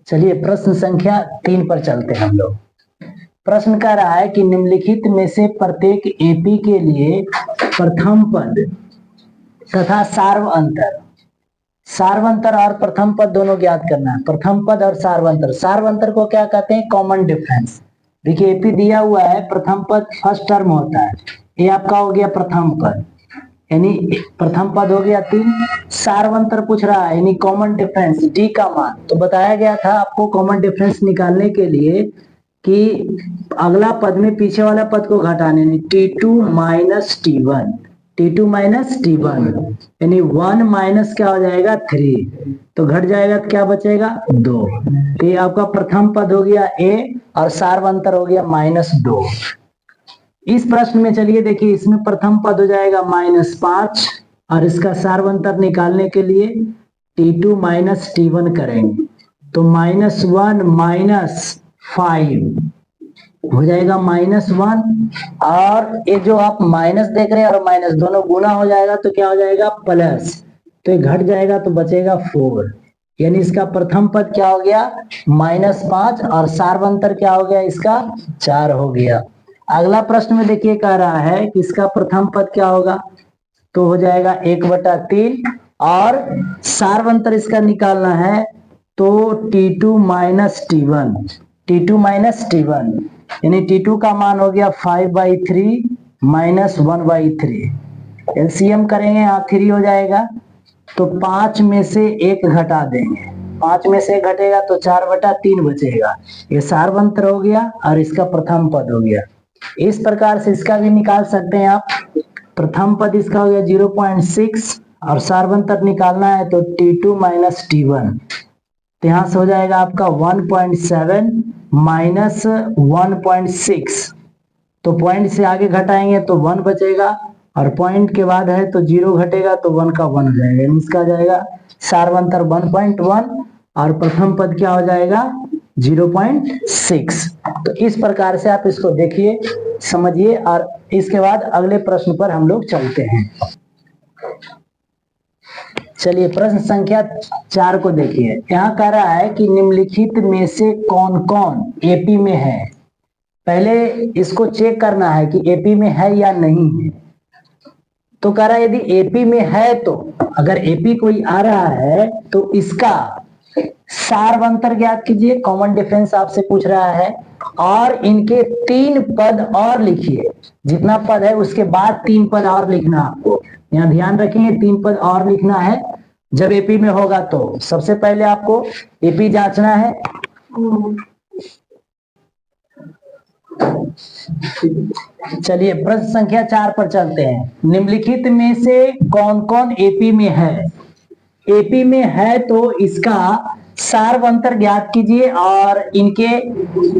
चलिए प्रश्न संख्या 3 पर चलते हैं हम लोग। प्रश्न कह रहा है कि निम्नलिखित में से प्रत्येक एपी के लिए प्रथम पद तथा सार्वंतर और प्रथम पद दोनों ज्ञात करना है। प्रथम पद और सार्वंतर को क्या कहते हैं? Common difference. देखिए एपी दिया हुआ है, प्रथम पद फर्स्ट टर्म होता है, ये आपका हो गया प्रथम पद, यानी प्रथम पद हो गया 3। सार्वंतर पूछ रहा है यानी कॉमन डिफरेंस डी का मान। तो बताया गया था आपको कॉमन डिफरेंस निकालने के लिए कि अगला पद में पीछे वाला पद को घटाने, T2 minus T1, T2 minus T1 यानी 1 माइनस क्या हो जाएगा 3, तो घट जाएगा तो क्या बचेगा 2। तो ये आपका प्रथम पद हो गया A और सार्वंतर हो गया -2। इस प्रश्न में चलिए देखिए, इसमें प्रथम पद हो जाएगा -5 और इसका सार्वंतर निकालने के लिए T2 माइनस T1 करेंगे तो -1 माइनस 5 हो जाएगा -1, और ये जो आप माइनस देख रहे हैं और माइनस दोनों गुना हो जाएगा तो क्या हो जाएगा प्लस, तो ये घट जाएगा तो बचेगा 4, यानी इसका प्रथम पद क्या हो गया -5 और सार्वंतर क्या हो गया इसका 4 हो गया। अगला प्रश्न में देखिए कह रहा है कि इसका प्रथम पद क्या होगा, तो हो जाएगा 1/3 और सार्वंतर इसका निकालना है तो T2 minus T1, T2 minus T1 यानी T2 का मान हो गया 5/3 माइनस 1/3। एलसीएम करेंगे यहाँ 3 हो जाएगा तो 5 में से 1 घटा देंगे, 5 में से 1 घटेगा तो 4/3 बचेगा। ये सार्वंतर हो गया और इसका प्रथम पद हो गया। इस प्रकार से इसका भी निकाल सकते हैं आप। प्रथम पद इसका हो गया 0.6 और सार्वंतर निकालना है तो T2 माइनस T1, तो यहां से हो जाएगा आपका 1.7 माइनस 1.6, तो पॉइंट से आगे घटाएंगे तो 1 बचेगा और पॉइंट के बाद है तो 0 घटेगा तो 1 का 1 हो जाएगा, इसका जाएगा सार्वंतर 1.1 और प्रथम पद क्या हो जाएगा 0.6। तो इस प्रकार से आप इसको देखिए समझिए और इसके बाद अगले प्रश्न पर हम लोग चलते हैं। चलिए प्रश्न संख्या 4 को देखिए। यहाँ कह रहा है कि निम्नलिखित में से कौन कौन एपी में है। पहले इसको चेक करना है कि एपी में है या नहीं है। तो कह रहा है यदि एपी में है तो अगर एपी कोई आ रहा है तो इसका सार्वंतर ज्ञात कीजिए, कॉमन डिफरेंस आपसे पूछ रहा है, और इनके 3 पद और लिखिए, जितना पद है उसके बाद 3 पद और लिखना आपको। यहाँ ध्यान रखेंगे 3 पद और लिखना है जब एपी में होगा। तो सबसे पहले आपको एपी जांचना है। चलिए प्रश्न संख्या 4 पर चलते हैं। निम्नलिखित में से कौन कौन एपी में है। एपी में है तो इसका सार्वंतर ज्ञात कीजिए और इनके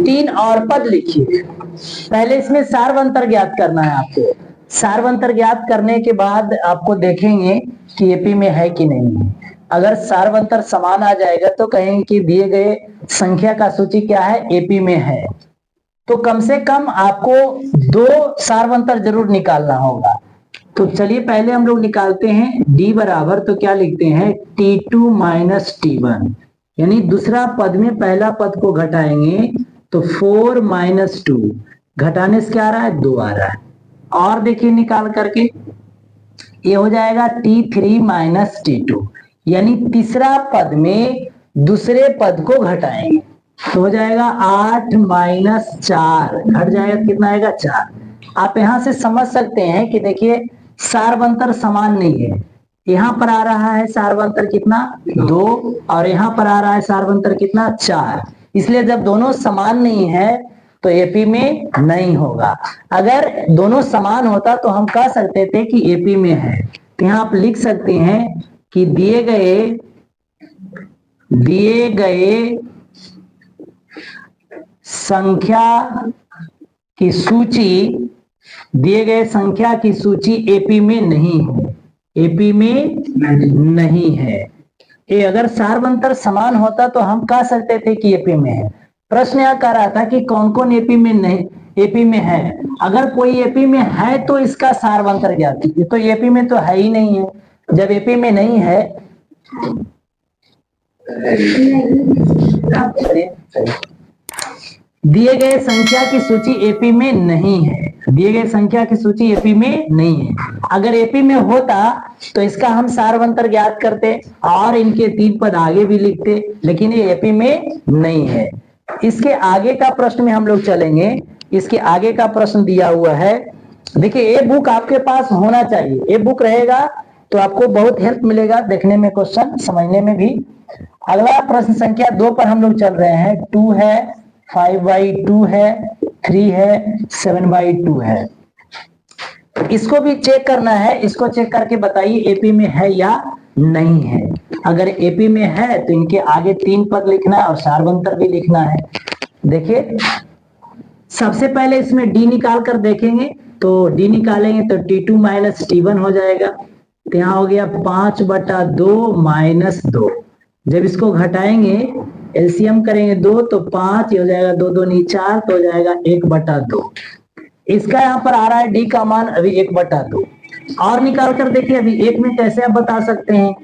3 और पद लिखिए। पहले इसमें सार्वंतर ज्ञात करना है आपको। सार्वंतर ज्ञात करने के बाद आपको देखेंगे कि एपी में है कि नहीं है। अगर सार्वंतर समान आ जाएगा तो कहेंगे कि दिए गए संख्या का सूची क्या है, एपी में है। तो कम से कम आपको 2 सार्वंतर जरूर निकालना होगा। तो चलिए पहले हम लोग निकालते हैं D बराबर, तो क्या लिखते हैं T2 माइनस T1, यानी दूसरा पद में पहला पद को घटाएंगे तो 4 माइनस 2, घटाने से क्या आ रहा है 2 आ रहा है। और देखिए निकाल करके ये हो जाएगा T3 माइनस T2, यानी तीसरा पद में दूसरे पद को घटाएंगे तो हो जाएगा 8 माइनस 4, घट जाएगा कितना आएगा 4। आप यहां से समझ सकते हैं कि देखिए सार्वंतर समान नहीं है। यहां पर आ रहा है सार्वंतर कितना 2 और यहां पर आ रहा है सार्वंतर कितना 4, इसलिए जब दोनों समान नहीं है तो एपी में नहीं होगा। अगर दोनों समान होता तो हम कह सकते थे कि एपी में है। तो यहां आप लिख सकते हैं कि दिए गए संख्या की सूची एपी में नहीं है, एपी में नहीं है। ये अगर सार्वंतर समान होता तो हम कह सकते थे कि एपी में है। प्रश्न यह कह रहा था कि कौन कौन एपी में नहीं, एपी में है। अगर कोई एपी में है तो इसका सार्वंतर ज्ञात कीजिए। तो एपी में तो है ही नहीं है। जब एपी में नहीं है दिए गए संख्या की सूची एपी में नहीं है, दिए गए संख्या की सूची एपी में नहीं है। अगर एपी में होता तो इसका हम सारवंतर ज्ञात करते और इनके 3 पद आगे भी लिखते, लेकिन ये एपी में नहीं है। इसके आगे का प्रश्न में हम लोग चलेंगे। इसके आगे का प्रश्न दिया हुआ है, देखिए ये बुक आपके पास होना चाहिए, ये बुक रहेगा तो आपको बहुत हेल्प मिलेगा देखने में, क्वेश्चन समझने में भी। अगला प्रश्न संख्या 2 पर हम लोग चल रहे हैं। 2 है, 5/2 है, 3 है, 7/2 है। इसको भी चेक करना है, इसको चेक करके बताइए एपी में है या नहीं है। अगर एपी में है तो इनके आगे 3 पद लिखना है और सारवंतर भी लिखना है। देखिए सबसे पहले इसमें डी निकाल कर देखेंगे, तो डी निकालेंगे तो T2 माइनस T1 हो जाएगा। तो यहाँ हो गया 5/2 माइनस 2। जब इसको घटाएंगे, एलसीएम करेंगे 2 तो 5, हो जाएगा 2 दूनी 4, तो हो जाएगा 1/2। इसका यहाँ पर आ रहा है डी का मान अभी 1/2। और निकाल कर देखिए अभी एक में कैसे आप बता सकते हैं।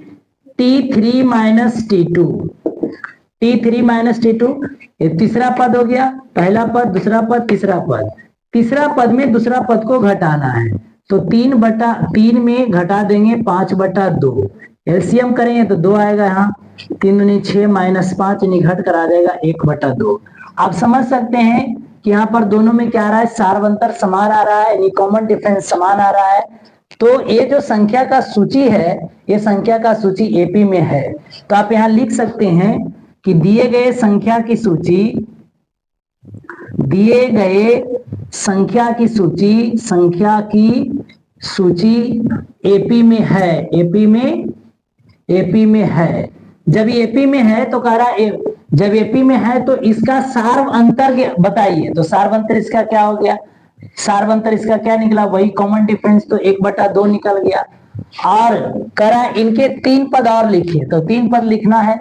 T3 minus T2, T3 minus T2, ये तीसरा पद हो गया, पहला पद, दूसरा पद, तीसरा पद। तीसरा पद में दूसरा पद को घटाना है, तो 3/3 में घटा देंगे 5/2। एलसीएम करेंगे तो 2 आएगा, यहाँ 3 दूनी 6 माइनस 5 घट कर आ जाएगा 1/2। आप समझ सकते हैं कि यहाँ पर दोनों में क्या आ रहा है, सारवंतर समान आ रहा है, यानी कॉमन डिफरेंस समान आ रहा है। तो ये जो संख्या का सूची है, ये संख्या का सूची एपी में है। तो आप यहाँ लिख सकते हैं कि दिए गए संख्या की सूची, दिए गए संख्या की सूची एपी में है, एपी में है। जब ये एपी में है तो कह रहा है, जब एपी में है तो इसका सार्वअंतर बताइए। तो सार्वअंतर इसका क्या हो गया, सार्वअंतर इसका क्या निकला, वही कॉमन डिफरेंस, तो 1/2 निकल गया। और कह रहा है इनके 3 पद और लिखिए, तो 3 पद लिखना है।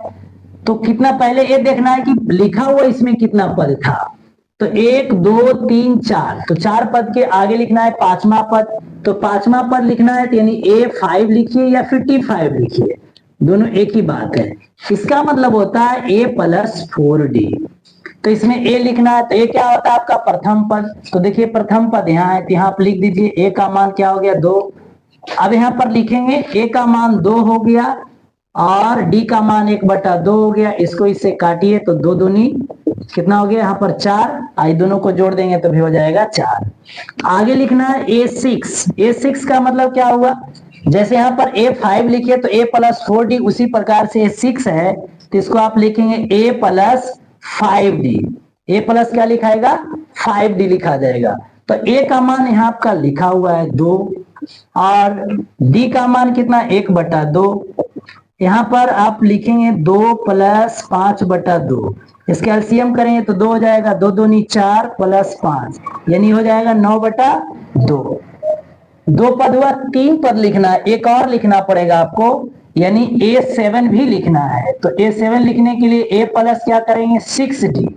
तो कितना, पहले ये देखना है कि लिखा हुआ इसमें कितना पद था। तो 1 2 3 4, तो 4 पद के आगे लिखना है 5वां पद। तो 5वां पद लिखना है, तो यानी A5 लिखिए या फिर T5 लिखिए, दोनों एक ही बात है। इसका मतलब होता है A + 4D। तो इसमें A लिखना है, तो A क्या होता है आपका प्रथम पद। तो देखिए प्रथम पद यहाँ है, तो यहाँ आप लिख दीजिए A का मान क्या हो गया, 2। अब यहाँ पर लिखेंगे A का मान 2 हो गया और D का मान 1/2 हो गया। इसको इससे काटिए तो 2 दूनी कितना हो गया, यहाँ पर 4, आई दोनों को जोड़ देंगे तो भी हो जाएगा 4। आगे लिखना है A6। A6 का मतलब क्या हुआ, जैसे यहाँ पर A5 लिखिए तो A + 4D, उसी प्रकार से A6 है तो इसको आप लिखेंगे A + 5D। A प्लस क्या लिखाएगा, 5D लिखा जाएगा। तो A का मान यहाँ आपका लिखा हुआ है 2 और D का मान कितना, 1/2। यहाँ पर आप लिखेंगे 2 + 5/2। इसके एलसीएम करेंगे तो 2 हो जाएगा, 2 दूनी 4 + 5, यानी हो जाएगा 9/2। 2 पद हुआ, 3 पद लिखना है, एक और लिखना पड़ेगा आपको, यानी A7 भी लिखना है। तो A7 लिखने के लिए A प्लस क्या करेंगे, 6D।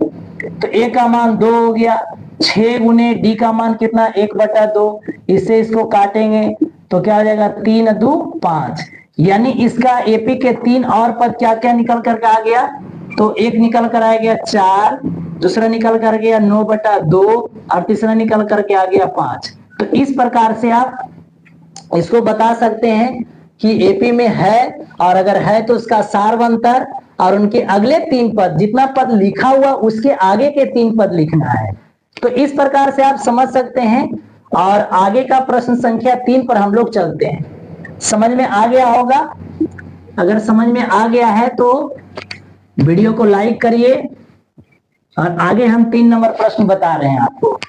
तो A का मान 2 हो गया, 6 गुने D का मान कितना, 1/2। इससे इसको काटेंगे तो क्या हो जाएगा, 3 2 5, यानी इसका एपी के 3 और पद क्या क्या निकल कर आ गया, तो एक निकल कर आ गया 4, दूसरा निकल कर गया 9/2 और तीसरा निकल करके आ गया 5। तो इस प्रकार से आप इसको बता सकते हैं कि एपी में है, और अगर है तो उसका सार्वंतर और उनके अगले 3 पद, जितना पद लिखा हुआ उसके आगे के 3 पद लिखना है। तो इस प्रकार से आप समझ सकते हैं। और आगे का प्रश्न संख्या 3 पर हम लोग चलते हैं। समझ में आ गया होगा? अगर समझ में आ गया है तो वीडियो को लाइक करिए, और आगे हम 3 नंबर प्रश्न बता रहे हैं आपको।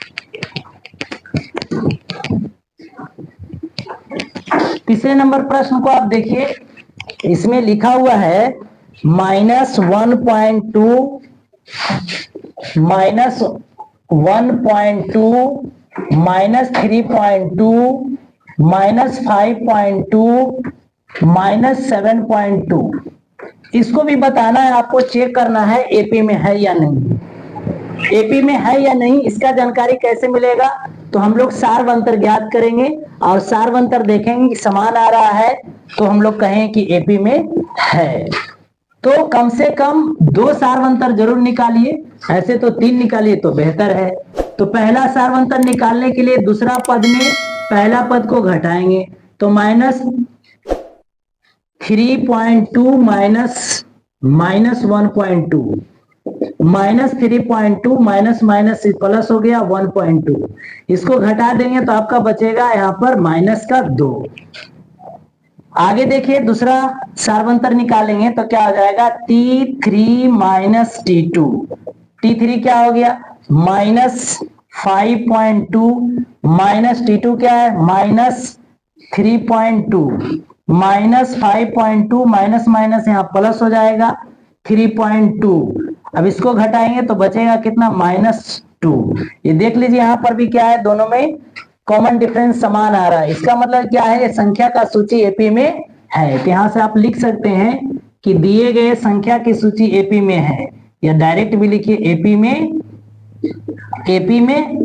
तीसरे नंबर प्रश्न को आप देखिए, इसमें लिखा हुआ है -1.2, -1.2, -3.2, -5.2, -7.2। इसको भी बताना है आपको, चेक करना है एपी में है या नहीं। एपी में है या नहीं, इसका जानकारी कैसे मिलेगा, तो हम लोग सार्वंतर ज्ञात करेंगे और सार्वंतर देखेंगे कि समान आ रहा है तो हम लोग कहें कि एपी में है। तो कम से कम 2 सार्वंतर जरूर निकालिए, ऐसे तो 3 निकालिए तो बेहतर है। तो पहला सार्वंतर निकालने के लिए दूसरा पद में पहला पद को घटाएंगे, तो -3.2 माइनस 1.2, -3.2 माइनस माइनस प्लस हो गया 1.2, इसको घटा देंगे तो आपका बचेगा यहाँ पर -2। आगे देखिए दूसरा सार्वंतर निकालेंगे तो क्या हो जाएगा, T3 माइनस T2, T3 क्या हो गया -5.2 माइनस T2 क्या है -3.2, -5.2 माइनस माइनस यहाँ प्लस हो जाएगा 3.2। अब इसको घटाएंगे तो बचेगा कितना -2। ये देख लीजिए यहाँ पर भी क्या है, दोनों में कॉमन डिफरेंस समान आ रहा है। इसका मतलब क्या है, ये संख्या का सूची एपी में है। तो यहाँ से आप लिख सकते हैं कि दिए गए संख्या की सूची एपी में है, या डायरेक्ट भी लिखिए एपी में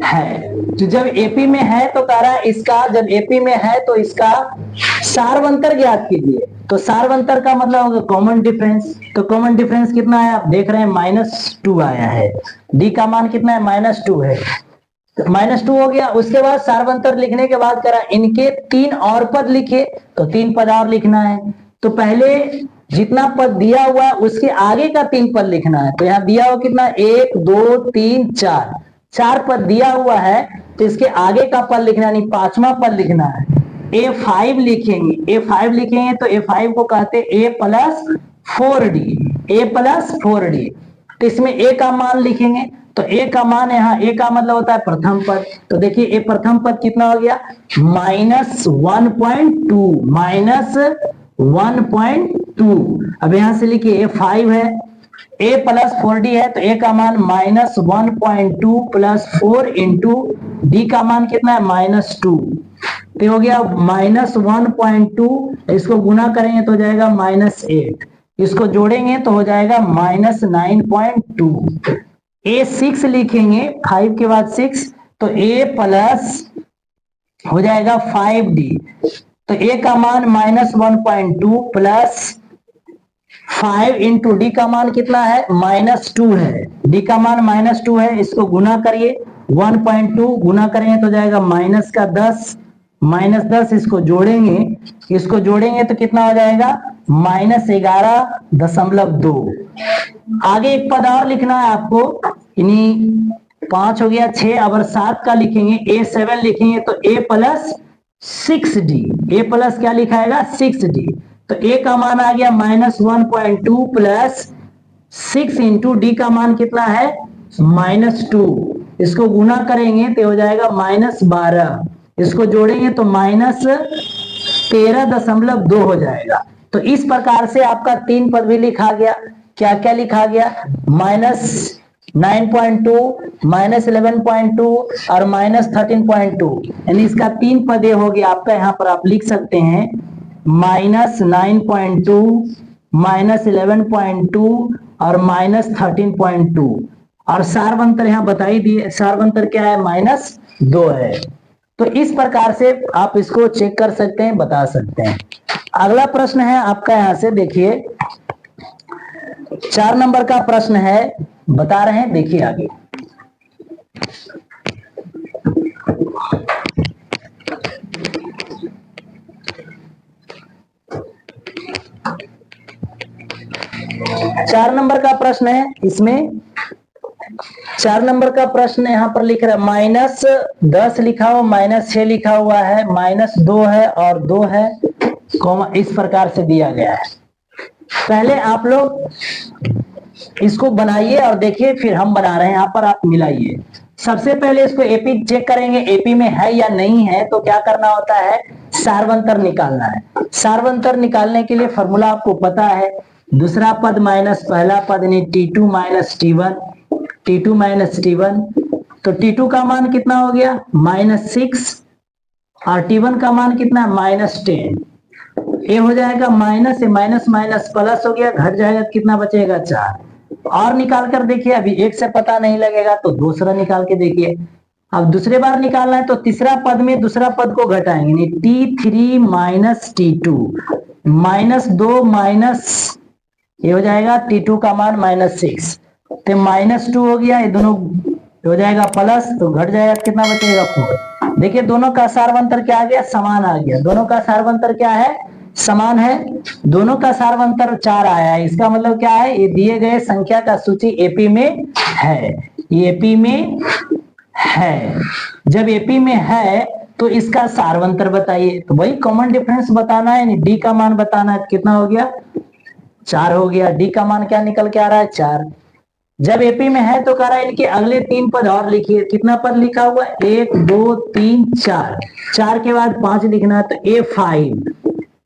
है। तो जब एपी में है तो कह रहा है इसका, जब एपी में है तो इसका सार्वंतर ज्ञात कीजिए। तो सार्वंतर का मतलब होगा कॉमन डिफरेंस। तो कॉमन डिफरेंस कितना है आप देख रहे हैं -2 आया है। डी का मान कितना है -2 है, -2 हो गया। उसके बाद सार्वंतर लिखने के बाद करा इनके 3 और पद लिखे, तो 3 पद और लिखना है। तो पहले जितना पद दिया हुआ है उसके आगे का 3 पद लिखना है। तो यहाँ दिया हुआ कितना 1 2 3 4 पद दिया हुआ है, तो इसके आगे का पद लिखना नहीं, 5वां पद लिखना है। A5 लिखेंगे, A5 लिखेंगे तो A5 को कहते हैं A प्लस 4D। तो इसमें A का मान लिखेंगे, तो A का मान यहाँ, A का मतलब होता है प्रथम पद। तो देखिए A प्रथम पद कितना हो गया -1.2। अब यहां से लिखिए A5 है, A प्लस 4D है, तो A का मान -1.2 प्लस 4 इंटू D का मान कितना है -2। तो हो गया -1.2, इसको गुना करेंगे तो हो जाएगा -8, इसको जोड़ेंगे तो हो जाएगा -9.2। A6 लिखेंगे, 5 के बाद 6, तो A प्लस हो जाएगा 5D। तो A का मान -1.2 प्लस 5 इंटू डी का मान कितना है -2 है, डी का मान -2 है, इसको गुना करिए 1.2 गुना करेंगे तो जाएगा -10, इसको जोड़ेंगे तो कितना हो जाएगा -11.2। आगे एक पद और लिखना है आपको, यानी 5 हो गया 6, अब 7 का लिखेंगे A7 लिखेंगे तो A plus 6D, A plus क्या लिखाएगा 6D। तो A का मान आ गया -1.2 प्लस 6 इंटू डी का मान कितना है -2, इसको गुना करेंगे तो हो जाएगा -12, इसको जोड़ेंगे तो -13.2 हो जाएगा। तो इस प्रकार से आपका 3 पद भी लिखा गया। क्या क्या लिखा गया -9.2, -11.2 और -13.2, यानी इसका 3 पद हो गया आपका। यहाँ पर आप लिख सकते हैं -9.2, -11.2 और -13.2, और सार्वंतर यहाँ बता ही दिए, सार्वंतर क्या है -2 है। तो इस प्रकार से आप इसको चेक कर सकते हैं, बता सकते हैं। अगला प्रश्न है आपका, यहां से देखिए 4 नंबर का प्रश्न है, बता रहे हैं, देखिए आगे। चार नंबर का प्रश्न है, इसमें 4 नंबर का प्रश्न यहाँ पर लिख रहा है -10 लिखा हुआ, -6 लिखा हुआ है, -2 है और 2 है, इस प्रकार से दिया गया है। पहले आप लोग इसको बनाइए और देखिए, फिर हम बना रहे हैं, यहाँ पर आप मिलाइए। सबसे पहले इसको एपी चेक करेंगे, एपी में है या नहीं है। तो क्या करना होता है, सार्वंतर निकालना है। सार्वंतर निकालने के लिए फॉर्मूला आपको पता है, दूसरा पद माइनस पहला पद, यानी T2 माइनस T1। तो T2 का मान कितना हो गया -6 और T1 का मान कितना -10। ये हो जाएगा माइनस से माइनस माइनस प्लस हो गया, घट जाएगा कितना बचेगा 4। और निकाल कर देखिए, अभी एक से पता नहीं लगेगा तो दूसरा निकाल के देखिए। अब दूसरे बार निकालना है तो तीसरा पद में दूसरा पद को घटाएंगे, T3 माइनस T2, -2 माइनस ये हो जाएगा T2 का मान -6, तो -2 हो गया, ये दोनों हो जाएगा प्लस, तो घट जाएगा, कितना बचेगा 4। देखिए दोनों का सार्वंतर क्या आ गया, समान आ गया। दोनों का सार्वंतर क्या है, समान है। दोनों का सार्वंतर 4 आया है, इसका मतलब क्या है, ये दिए गए संख्या का सूची एपी में है, ये एपी में है। जब एपी में है तो इसका सार्वंतर बताइए, तो वही कॉमन डिफरेंस बताना है, डी का मान बताना है। कितना हो गया, 4 हो गया। डी का मान क्या निकल के आ रहा है, 4। जब एपी में है तो कह रहा है इनके अगले 3 पद और लिखिए। कितना पद लिखा हुआ है, 1 2 3 4, 4 के बाद 5 लिखना है, तो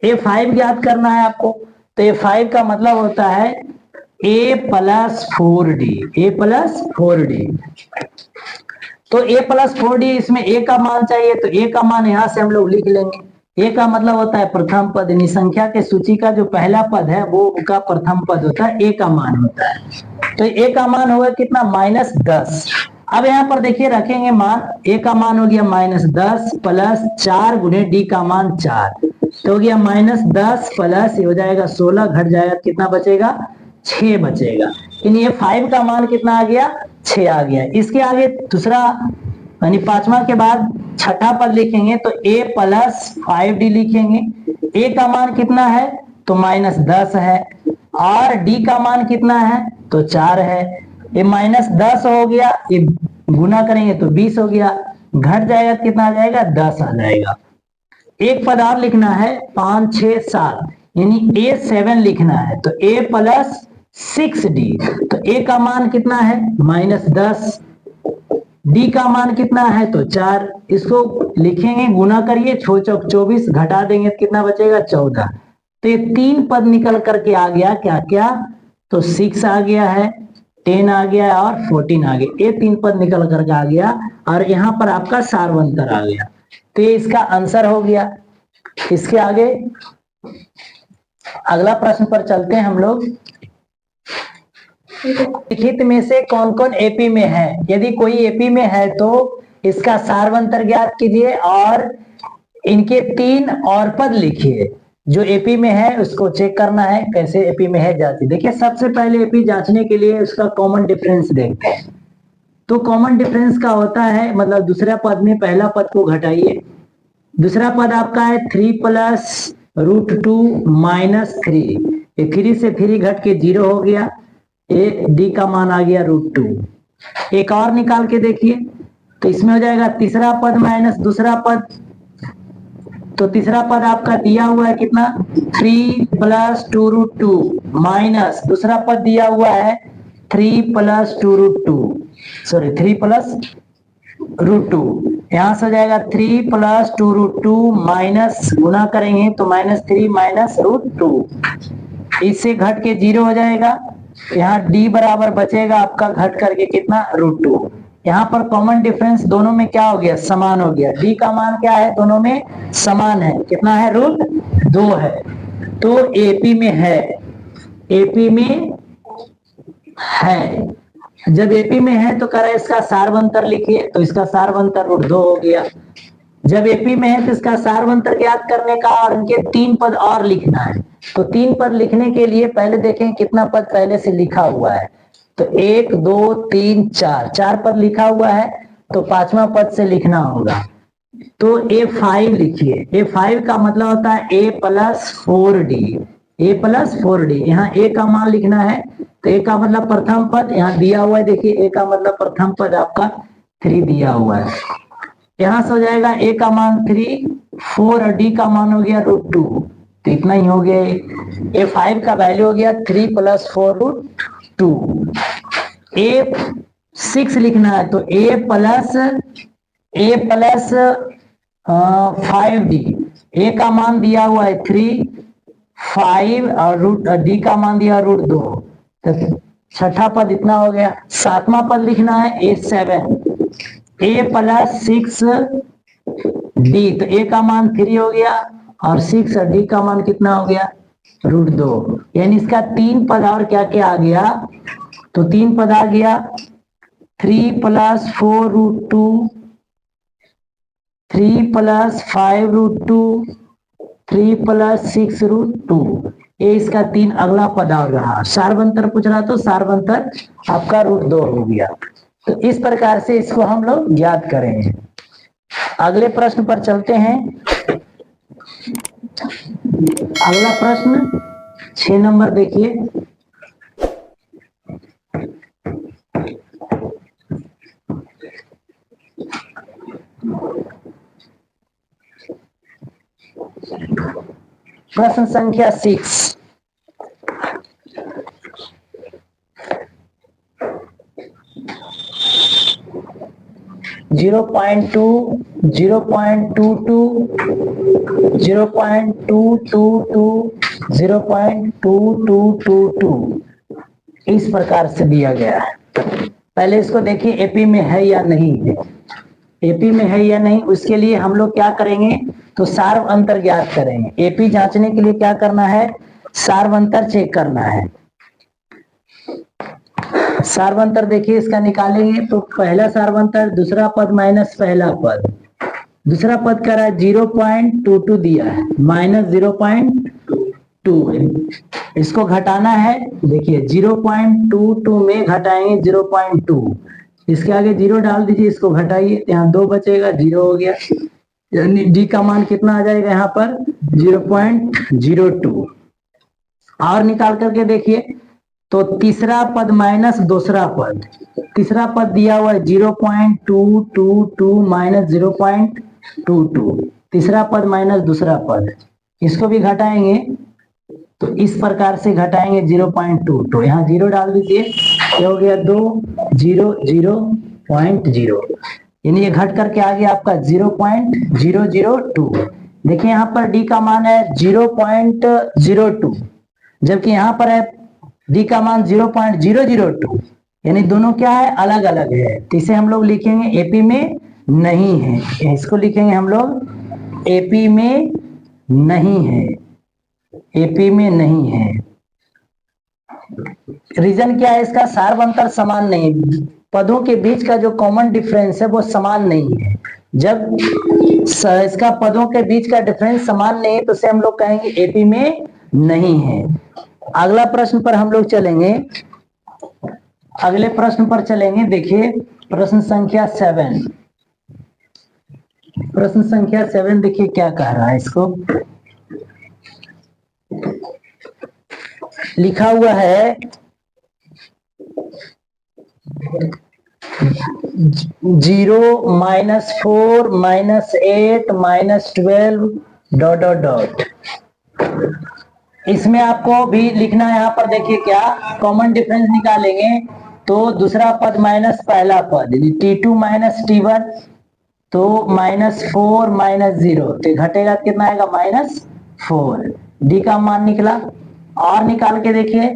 A5 ज्ञात करना है आपको। तो A5 का मतलब होता है A+4D, A+4D। तो A+4D, इसमें A का मान चाहिए, तो A का मान यहां से हम लोग लिख लेंगे। A का मतलब होता है प्रथम पद, यानी संख्या के सूची का जो पहला पद है वो उनका प्रथम पद होता है, A का मान होता है। तो A का मान होगा कितना, -10। अब यहाँ पर देखिए रखेंगे मान, A का मान हो गया -10 प्लस 4 गुने D का मान 4, तो हो गया -10 प्लस, ये हो जाएगा 16, घट जाएगा, कितना बचेगा, 6 बचेगा। ये 5 का मान कितना आ गया, 6 आ गया। इसके आगे दूसरा यानी 5वां के बाद छठा पद लिखेंगे, तो A+5D लिखेंगे। A का मान कितना है, तो -10 है, और D का मान कितना है, तो 4 है। ये -10 हो गया, ये गुना करेंगे तो 20 हो गया, घट जाएगा, कितना आ जाएगा, 10 आ जाएगा। एक पद और लिखना है, 5 6 7, यानी A7 लिखना है, तो A+6D। तो A का मान कितना है, -10, D का मान कितना है, तो 4। इसको लिखेंगे, गुना करिए, 6 चौक 24, घटा देंगे तो कितना बचेगा, 14। तो ये 3 पद निकल करके आ गया, क्या क्या, तो 6 आ गया है, 10 आ गया और 14 आ गया। ये 3 पद निकल करके आ गया, और यहाँ पर आपका सार्वंतर आ गया। तो ये इसका आंसर हो गया। इसके आगे अगला प्रश्न पर चलते हैं हम लोग। लिखित में से कौन कौन एपी में है, यदि कोई एपी में है तो इसका सार्वंतर ज्ञात कीजिए, और इनके 3 और पद लिखिए। जो एपी में है उसको चेक करना है, कैसे एपी में है जांचिए। देखिए सबसे पहले एपी जांचने के लिए उसका कॉमन डिफरेंस देखते हैं। तो कॉमन डिफरेंस का होता है, मतलब दूसरा पद में पहला पद को घटाइए। दूसरा पद आपका है 3 + √2 - 3, ये 3 से 3 घट के 0 हो गया, ये डी का मान आ गया √2। एक और निकाल के देखिए, तो इसमें हो जाएगा तीसरा पद माइनस दूसरा पद, तो तीसरा पद आपका दिया हुआ है कितना, 3 + 2√2 माइनस दूसरा पद दिया हुआ है 3 + 2√2, सॉरी 3 + √2, यहां से हो जाएगा 3 + 2√2 माइनस, गुना करेंगे तो -3 - √2, इससे घट के 0 हो जाएगा। यहाँ डी बराबर बचेगा आपका घट करके कितना, √2। यहाँ पर कॉमन डिफरेंस दोनों में क्या हो गया, समान हो गया। डी का मान क्या है, दोनों में समान है, कितना है, √2 है। तो एपी में है, एपी में है। जब एपी में है तो कह रहा है इसका सार्वंतर लिखिए, तो इसका सार्वंतर √2 हो गया। जब एपी में है तो इसका सार्वंतर ज्ञात करने का, और इनके 3 पद और लिखना है। तो 3 पद लिखने के लिए पहले देखें कितना पद पहले से लिखा हुआ है, तो 1 2 3 4, 4 पद लिखा हुआ है, तो 5वां पद से लिखना होगा। तो A5 लिखिए। A5 का मतलब होता है A+4D, A+4D। यहाँ A का मान लिखना है, तो A का मतलब प्रथम पद यहाँ दिया हुआ है, देखिए A का मतलब प्रथम पद आपका 3 दिया हुआ है। यहां से हो जाएगा A का मान 3, 4 और D का मान हो गया √2, तो इतना ही हो गया। A5 का वैल्यू हो गया 3 + 4√2। A6 लिखना है, तो A+5D, A का मान दिया हुआ है 3, 5 और D का मान दिया √2, तो छठा पद इतना हो गया। 7वां पद लिखना है A7, A+6D, तो A का मान 3 हो गया, और 6 और D का मान कितना हो गया, √2। यानी इसका 3 पद और क्या क्या आ गया, तो 3 पद आ गया 3 + 4√2, 3 + 5√2, 3 + 6√2, ये इसका 3 अगला पद आ रहा। सार्वंतर पूछ रहा तो सार्वंतर आपका √2 हो गया। तो इस प्रकार से इसको हम लोग ज्ञात करेंगे। अगले प्रश्न पर चलते हैं। अगला प्रश्न 6 नंबर देखिए। प्रश्न संख्या 6। जीरो पॉइंट टू 0.22 0.222 0.2222 इस प्रकार से दिया गया है। पहले इसको देखिए एपी में है या नहीं है। एपी में है या नहीं उसके लिए हम लोग क्या करेंगे, तो सार्व अंतर ज्ञात करेंगे। एपी जांचने के लिए क्या करना है, सार्व अंतर चेक करना है। सार्वंतर देखिए इसका निकालेंगे तो पहला सार्वंतर दूसरा पद माइनस पहला पद। दूसरा पद कर रहा है 0.22 दिया है माइनस 0.2। इसको घटाना है, देखिए 0.22 में घटाएंगे 0.2, इसके आगे 0 डाल दीजिए, इसको घटाइए, यहाँ 2 बचेगा, 0 हो गया। यानी डी का मान कितना आ जाएगा यहाँ पर 0.02। और निकाल करके देखिए तो तीसरा पद माइनस दूसरा पद। तीसरा पद दिया हुआ है 0.222 माइनस 0.22। तीसरा पद माइनस दूसरा पद, इसको भी घटाएंगे तो इस प्रकार से घटाएंगे 0.22, यहाँ 0 डाल दीजिए, ये हो गया 2 0 0.0, यानी ये घट करके आ गया आपका 0.002। देखिए यहाँ पर डी का मान है 0.02, जबकि यहाँ पर है डी का मान 0.002, यानी दोनों क्या है, अलग अलग है। तो इसे हम लोग लिखेंगे एपी में नहीं है। इसको लिखेंगे हम लोग एपी में नहीं है, एपी में नहीं है। रीजन क्या है इसका, सार्वंतर समान नहीं, पदों के बीच का जो कॉमन डिफरेंस है वो समान नहीं है। जब इसका पदों के बीच का डिफरेंस समान नहीं है तो उसे हम लोग कहेंगे एपी में नहीं है। अगला प्रश्न पर हम लोग चलेंगे। अगले प्रश्न पर चलेंगे, देखिए प्रश्न संख्या 7। प्रश्न संख्या 7 देखिए क्या कह रहा है, इसको लिखा हुआ है 0 -4 -8 -12 ... इसमें आपको भी लिखना है। यहाँ पर देखिए क्या कॉमन डिफरेंस निकालेंगे तो दूसरा पद माइनस पहला पद, T2 माइनस T1, तो -4 -0, तो घटेगा कितना आएगा -4। डी का मान निकला। और निकाल के देखिए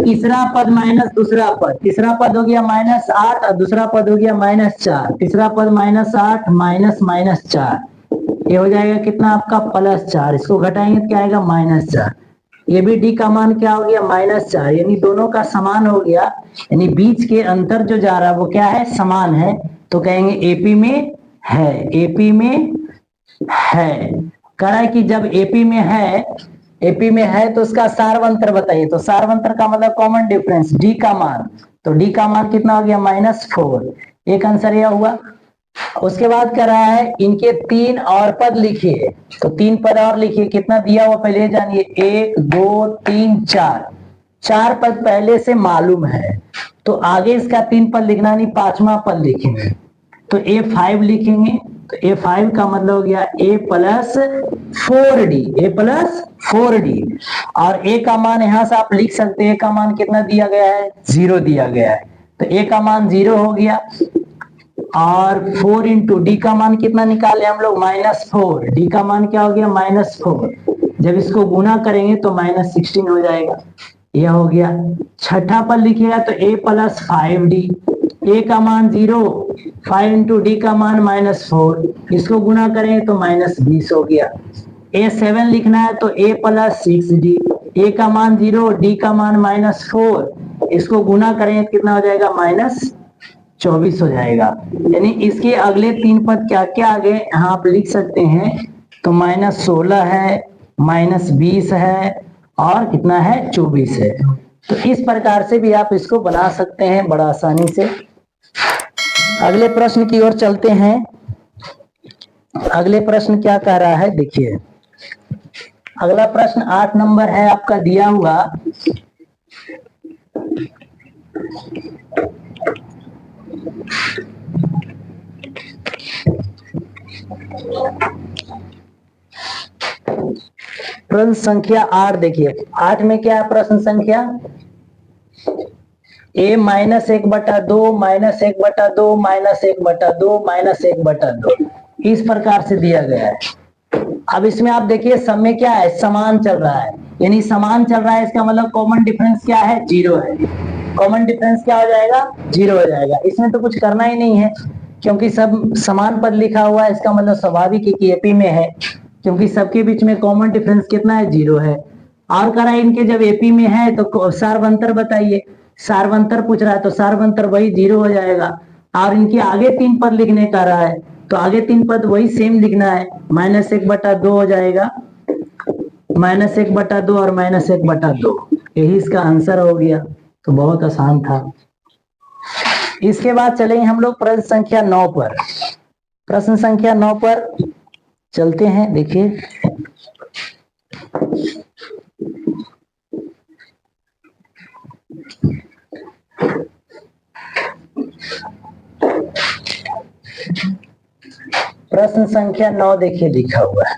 तीसरा पद माइनस दूसरा पद, तीसरा पद हो गया -8 और दूसरा पद हो गया -4। तीसरा पद -8 -4, ये हो जाएगा कितना आपका +4। इसको घटाएंगे तो क्या आएगा -4। ये भी डी का मान क्या हो गया -4, यानी दोनों का समान हो गया, यानी बीच के अंतर जो जा रहा है वो क्या है, समान है। तो कहेंगे एपी में है, एपी में है। कह रहा है कि जब एपी में है, एपी में है तो उसका सार्वंतर बताइए। तो सार्वंतर का मतलब कॉमन डिफरेंस, डी का मान, तो डी का मान कितना हो गया -4। एक आंसर यह हुआ। उसके बाद कह रहा है इनके 3 और पद लिखिए, तो 3 पद और लिखिए। कितना दिया हुआ पहले जानिए, 1 2 3 4, 4 पद पहले से मालूम है, तो आगे इसका 3 पद लिखना नहीं, 5वां पद लिखेंगे। तो A5 लिखेंगे, तो A5 का मतलब हो गया A + 4D, A + 4D। और A का मान यहां से आप लिख सकते हैं, A का मान कितना दिया गया है, 0 दिया गया है, तो A का मान 0 हो गया। और 4 × D का मान कितना निकाले हम लोग, -4। D का मान क्या हो गया -4। जब इसको गुना करेंगे तो -16 हो जाएगा, यह हो गया। छठा पद लिखिएगा तो A + 5D, A का मान 0, 5 × D का मान -4, इसको गुना करें तो -20 हो गया। A7 लिखना है तो A + 6D, A का मान 0, D का मान -4, इसको गुना करें तो कितना हो जाएगा -24 हो जाएगा। यानी इसके अगले 3 पद क्या क्या आ गए यहाँ आप लिख सकते हैं, तो -16 है, -20 है और कितना है 24 है। तो इस प्रकार से भी आप इसको बना सकते हैं बड़ा आसानी से। अगले प्रश्न की ओर चलते हैं। अगले प्रश्न क्या कह रहा है देखिए, अगला प्रश्न 8 नंबर है आपका दिया हुआ। प्रश्न संख्या 8 देखिए, 8 में क्या है प्रश्न संख्या, a -1/2 -1/2 -1/2 -1/2 इस प्रकार से दिया गया है। अब इसमें आप देखिए सब में क्या है, समान चल रहा है, यानी समान चल रहा है इसका मतलब कॉमन डिफरेंस क्या है, 0 है। कॉमन डिफरेंस क्या हो जाएगा, 0 हो जाएगा। इसमें तो कुछ करना ही नहीं है क्योंकि सब समान पद लिखा हुआ है, इसका मतलब स्वाभाविक है कि एपी में है, क्योंकि सबके बीच में कॉमन डिफरेंस कितना है, 0 है। और कह रहा है इनके जब एपी में है तो सार्वंतर बताइए, सार्वंतर पूछ रहा है तो सार्वंतर वही 0 हो जाएगा। और इनके आगे 3 पद लिखने का रहा है तो आगे 3 पद वही सेम लिखना है, -1/2 हो जाएगा, -1/2 और -1/2, यही इसका आंसर हो गया। तो बहुत आसान था। इसके बाद चलेंगे हम लोग प्रश्न संख्या 9 पर। प्रश्न संख्या 9 पर चलते हैं। देखिए प्रश्न संख्या 9 देखिए लिखा हुआ है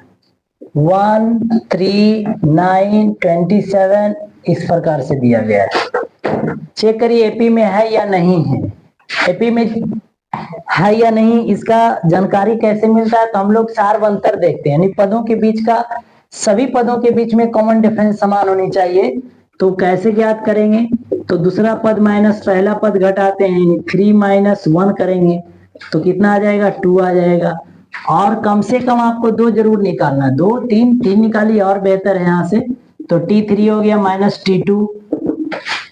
1, 3, 9, 27 इस प्रकार से दिया गया है। चेक करिए एपी में है या नहीं है। एपी में है या नहीं इसका जानकारी कैसे मिलता है, तो हम लोग सार्वंतर देखते हैं, यानी पदों के बीच का, सभी पदों के बीच में कॉमन डिफरेंस समान होनी चाहिए। तो कैसे ज्ञात करेंगे, तो दूसरा पद माइनस पहला पद घटाते हैं, 3 - 1 करेंगे तो कितना आ जाएगा, 2 आ जाएगा। और कम से कम आपको 2 जरूर निकालना, 2, 3 निकालिए और बेहतर है यहाँ से। तो T3 हो गया -T2,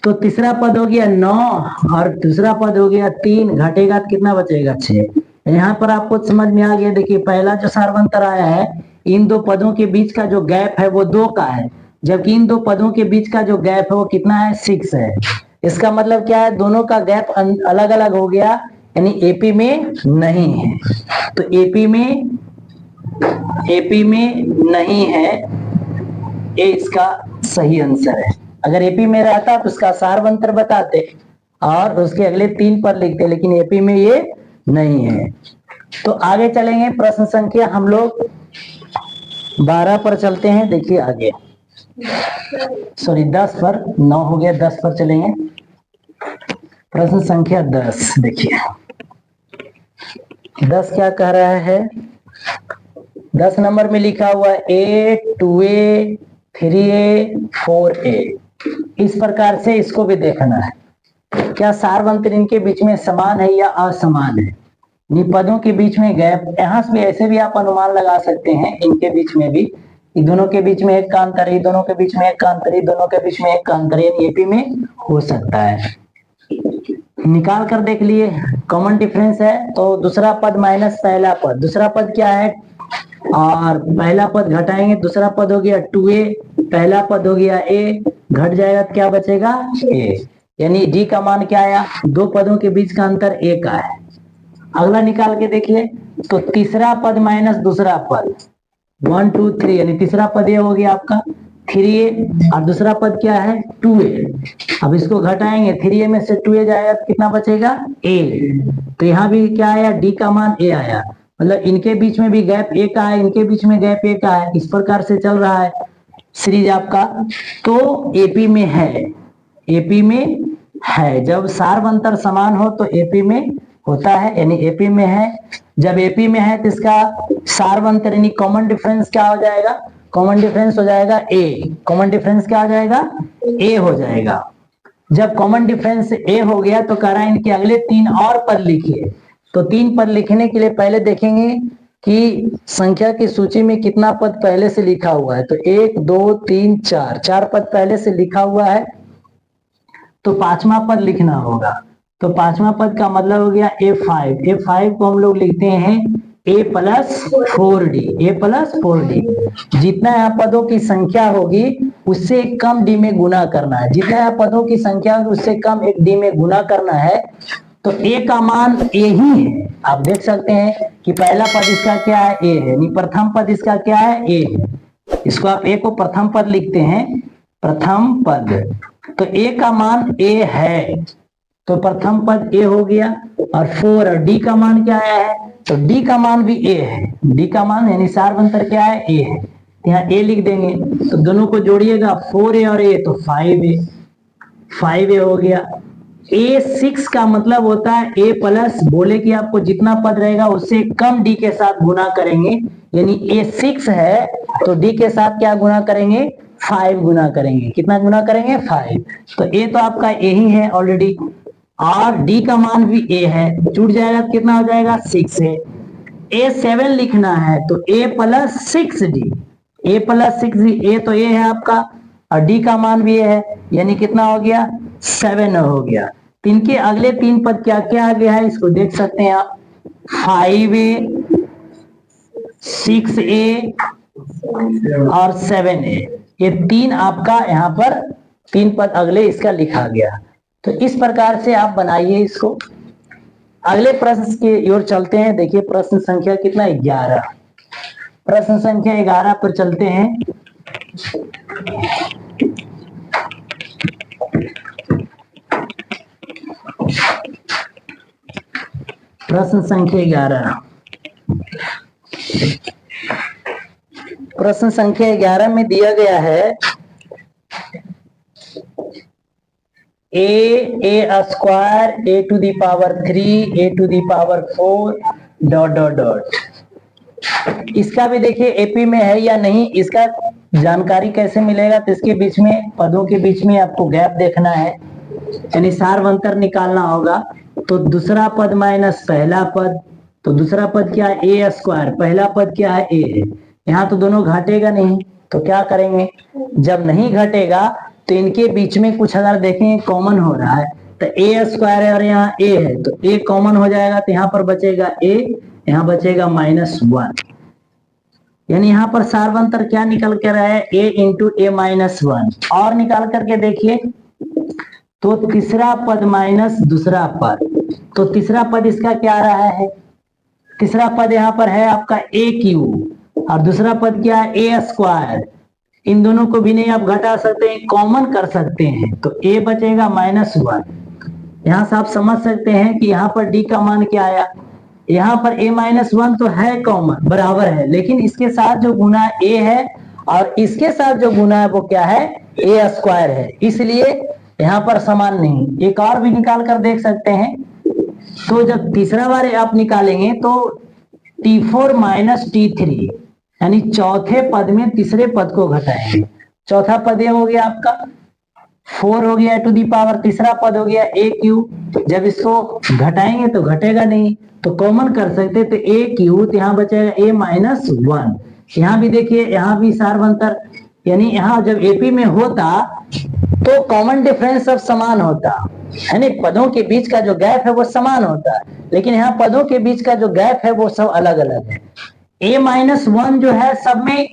तो तीसरा पद हो गया 9 और दूसरा पद हो गया 3, घटेगा तो कितना बचेगा, 6। यहाँ पर आपको समझ में आ गया। देखिए पहला जो सार्वंतर आया है, इन दो पदों के बीच का जो गैप है वो 2 का है, जबकि इन दो पदों के बीच का जो गैप है वो कितना है, 6 है। इसका मतलब क्या है, दोनों का गैप अलग अलग हो गया, यानी एपी में नहीं है। तो एपी में नहीं है, ये इसका सही आंसर है। अगर एपी में रहता तो उसका सार्वंतर बताते और उसके अगले 3 पर लिखते, लेकिन एपी में ये नहीं है। तो आगे चलेंगे प्रश्न संख्या हम लोग 12 पर चलते हैं। देखिए आगे, सॉरी 10 पर, 9 हो गया, 10 पर चलेंगे। प्रश्न संख्या 10 देखिए 10 क्या कह रहा है, 10 नंबर में लिखा हुआ है A, 2A, 3A, 4A इस प्रकार से इसको भी देखना है, क्या सार्वंतर इनके बीच में समान है या असमान है। पदों के बीच में गैप, यहाँ से भी ऐसे भी आप अनुमान लगा सकते हैं, इनके बीच में भी, दोनों के बीच में एक का अंतर है, दोनों के बीच में एक का अंतर है, दोनों के बीच में एक का अंतर है, एपी में हो सकता है। निकाल कर देख लिए, कॉमन डिफरेंस है तो दूसरा पद माइनस पहला पद, दूसरा पद क्या है और पहला पद घटाएंगे, दूसरा पद हो गया 2A, पहला पद हो गया A, घट जाएगा तो क्या बचेगा, A, यानी D का मान क्या आया, दो पदों के बीच का अंतर A का है। अगला निकाल के देखिए, तो तीसरा पद माइनस दूसरा पद, 1, 2, 3, यानी तीसरा पद ये हो गया आपका 3A और दूसरा पद क्या है 2A। अब इसको घटाएंगे, 3A में से 2A जाएगा तो कितना बचेगा, A। तो यहाँ भी क्या आया, D का मान A आया, मतलब इनके बीच में भी गैप A का है, इनके बीच में गैप A का है, इस प्रकार से चल रहा है सीरीज आपका। तो एपी में है, एपी में है, जब सार्वंतर समान हो तो एपी में होता है, यानी एपी में है। जब एपी में है तो इसका सार्वंतर यानी कॉमन डिफरेंस क्या हो जाएगा, कॉमन डिफरेंस हो जाएगा ए, कॉमन डिफरेंस क्या हो जाएगा, ए हो जाएगा। जब कॉमन डिफरेंस ए हो गया तो कह रहा है इनके अगले 3 और पद लिखिए। तो 3 पद लिखने के लिए पहले देखेंगे कि संख्या की सूची में कितना पद पहले से लिखा हुआ है। तो 1, 2, 3, 4 पद पहले से लिखा हुआ है, तो 5वां पद लिखना होगा। तो 5वां पद का मतलब हो गया A5, A5 को हम लोग लिखते हैं a plus 4d, a plus 4d। जितना यहाँ पदों की संख्या होगी उससे कम d में गुना करना है, जितना यहाँ पदों की संख्या होगी उससे कम एक d में गुना करना है। तो a का मान a ही है। आप देख सकते हैं कि पहला पद इसका क्या है, a है, यानी प्रथम पद इसका क्या है, a है। इसको आप a को प्रथम पद लिखते हैं, प्रथम पद। तो a का मान a है, तो प्रथम पद a हो गया। और 4 और d का मान क्या आया है, तो d का मान भी a है, d का मान यानी सारवंतर क्या है, a है। यहाँ a लिख देंगे, तो दोनों को जोड़िएगा 4a और a, तो 5a, 5a हो गया। a6 का मतलब होता है a प्लस, बोले कि आपको जितना पद रहेगा उससे कम d के साथ गुना करेंगे, यानी a6 है तो d के साथ क्या गुना करेंगे, 5 गुना करेंगे। कितना गुना करेंगे, 5। तो a तो आपका a ही है ऑलरेडी, और d का मान भी a है, जुड़ जाएगा तो कितना हो जाएगा, 6 है। a7 लिखना है तो a plus 6d, a plus 6d, a तो a है आपका और d का मान भी a है, यानी कितना हो गया, 7 हो गया। तो इनके अगले तीन पद क्या क्या आ गया है, इसको देख सकते हैं आप, 5a, 6a और 7a, ये तीन आपका यहाँ पर तीन पद अगले इसका लिखा गया। तो इस प्रकार से आप बनाइए इसको। अगले प्रश्न की ओर चलते हैं। देखिए प्रश्न संख्या कितना, 11। प्रश्न संख्या 11 पर चलते हैं। प्रश्न संख्या 11, प्रश्न संख्या 11 में दिया गया है a square a to the power 3 a to the power 4 dot dot dot. इसका भी देखिए एपी में है या नहीं, इसका जानकारी कैसे मिलेगा, तो इसके बीच में पदों के बीच में आपको गैप देखना है, यानी सारवंतर निकालना होगा। तो दूसरा पद माइनस पहला पद, तो दूसरा पद क्या है, ए स्क्वायर, पहला पद क्या है, ए है। यहाँ तो दोनों घटेगा नहीं, तो क्या करेंगे, जब नहीं घटेगा तो इनके बीच में कुछ अगर देखें कॉमन हो रहा है, तो ए स्क्वायर है और यहाँ ए है, तो ए कॉमन हो जाएगा, तो यहाँ पर बचेगा ए, यहाँ बचेगा -1, यानी यहाँ पर सारवंतर क्या निकल कर रहा है, a इंटू ए -1। और निकाल करके देखिए, तो तीसरा पद माइनस दूसरा पद, तो तीसरा पद इसका क्या रहा है, तीसरा पद यहाँ पर है आपका ए क्यू और दूसरा पद क्या है, ए स्क्वायर। इन दोनों को भी नहीं आप घटा सकते हैं, कॉमन कर सकते हैं, तो a बचेगा -1। यहाँ से आप समझ सकते हैं कि यहाँ पर d का मान क्या आया, यहाँ पर a -1 तो है कॉमन, बराबर है, लेकिन इसके साथ जो गुना a है और इसके साथ जो गुना है वो क्या है, a स्क्वायर है, इसलिए यहाँ पर समान नहीं। एक और भी निकाल कर देख सकते हैं, तो जब तीसरा बार आप निकालेंगे तो t4 - t3, यानी चौथे पद में तीसरे पद को घटाएंगे। चौथा पद ये हो गया आपका 4 हो गया टू दी पावर, तीसरा पद हो गया ए क्यू। जब इसको घटाएंगे तो घटेगा नहीं, तो कॉमन कर सकते, तो ए क्यू, तो यहाँ बचेगा a -1। यहाँ भी देखिए, यहाँ भी सारवंतर, यानी यहाँ जब एपी में होता तो कॉमन डिफरेंस सब समान होता, यानी पदों के बीच का जो गैप है वो समान होता है, लेकिन यहाँ पदों के बीच का जो गैप है वो सब अलग अलग है। a -1 जो है सब में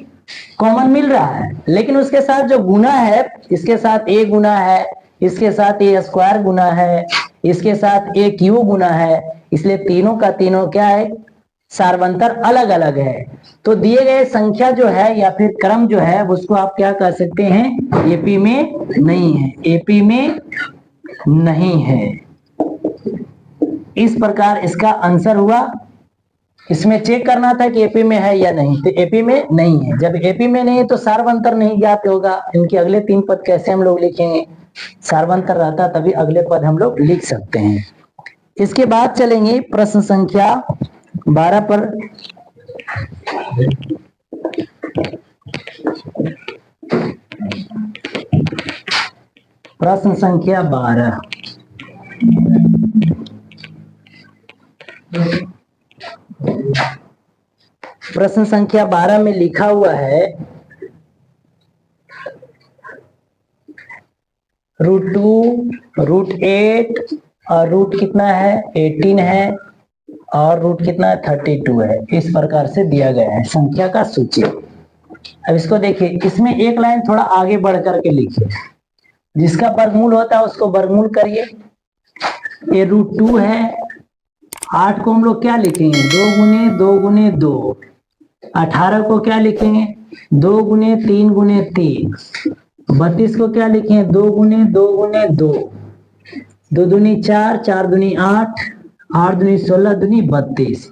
कॉमन मिल रहा है, लेकिन उसके साथ जो गुना है, इसके साथ a गुना है, इसके साथ a स्क्वायर गुना है, इसके साथ a क्यू गुना है, इसलिए तीनों का तीनों क्या है, सारवंतर अलग अलग है। तो दिए गए संख्या जो है या फिर क्रम जो है उसको आप क्या कर सकते हैं, एपी में नहीं है, एपी में नहीं है। इस प्रकार इसका आंसर हुआ। इसमें चेक करना था कि एपी में है या नहीं, तो एपी में नहीं है। जब एपी में नहीं है तो सारवंतर नहीं ज्ञात होगा। इनके अगले तीन पद कैसे हम लोग लिखेंगे, सारवंतर रहता तभी अगले पद हम लोग लिख सकते हैं। इसके बाद चलेंगे प्रश्न संख्या 12 पर। प्रश्न संख्या 12, प्रश्न संख्या 12 में लिखा हुआ है √2, √8 और रूट कितना है, 18 है, और रूट कितना है 32 है। इस प्रकार से दिया गया है संख्या का सूची। अब इसको देखिए, इसमें एक लाइन थोड़ा आगे बढ़ करके लिखिए, जिसका वर्गमूल होता है उसको वर्गमूल करिए। ये √2 है, 8 को हम लोग क्या लिखेंगे 2 गुने 2 गुने 2, 18 को क्या लिखेंगे 2 गुने 3 गुने 3, 32 को क्या लिखेंगे 2 गुने 2 गुने 2, 2 दूनी 4, 4 दूनी 8, 8 दूनी 16, दूनी 32।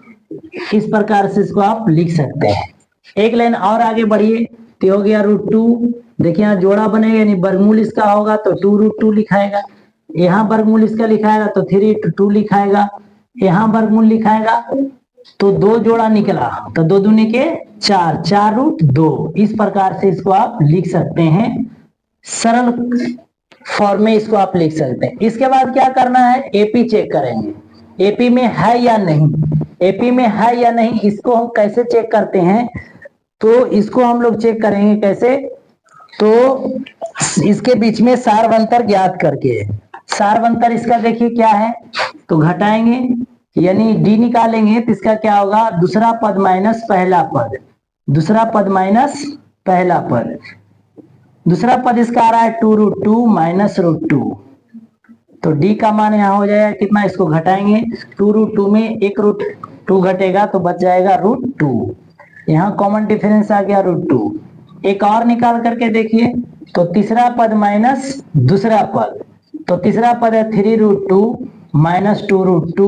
इस प्रकार से इसको आप लिख सकते हैं। एक लाइन और आगे बढ़िए तो हो गया √2। देखिए यहाँ जोड़ा बनेगा, यानी वर्गमूल इसका होगा तो 2√2 लिखाएगा। यहाँ वर्गमूल इसका लिखाएगा तो 3 लिखाएगा। यहाँ वर्गमूल लिखाएगा तो 2 जोड़ा निकला तो 2 दूनी के 4, 4√2। इस प्रकार से इसको आप लिख सकते हैं, सरल फॉर्म में इसको आप लिख सकते हैं। इसके बाद क्या करना है, एपी चेक करेंगे, एपी में है या नहीं। एपी में है या नहीं इसको हम कैसे चेक करते हैं, तो इसको हम लोग चेक करेंगे कैसे, तो इसके बीच में सारवंतर ज्ञात करके। सारवंतर इसका देखिए क्या है, तो घटाएंगे यानी डी निकालेंगे तो इसका क्या होगा दूसरा पद माइनस पहला पद, दूसरा पद माइनस पहला पद। दूसरा पद इसका आ रहा है 2√2 माइनस √2, तो डी का मान यहाँ हो जाएगा कितना, इसको घटाएंगे 2√2 में एक √2 घटेगा तो बच जाएगा √2। यहाँ कॉमन डिफरेंस आ गया √2। एक और निकाल करके देखिए तो तीसरा पद माइनस दूसरा पद, तो तीसरा पद है 3√2 माइनस 2√2,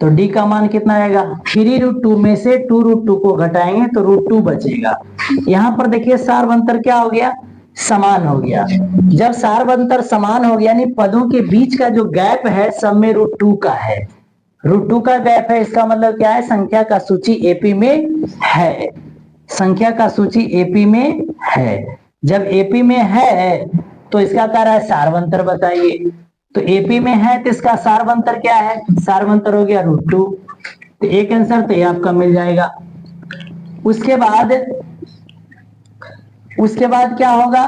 तो डी का मान कितना आएगा 3√2 में से 2√2 को घटाएंगे तो √2 बचेगा। यहाँ पर देखिए सारवंतर क्या हो गया, समान हो गया। जब सारवंतर समान हो गया यानी पदों के बीच का जो गैप है सब में √2 का है, √2 का गैप है, इसका मतलब क्या है संख्या का सूची एपी में है, संख्या का सूची एपी में है। जब एपी में है तो इसका क्या रहा है सारवंतर बताइए, तो एपी में है तो इसका सारवंतर क्या है, सारवंतर हो गया √2। तो एक आंसर तो ये आपका मिल जाएगा। उसके बाद क्या होगा,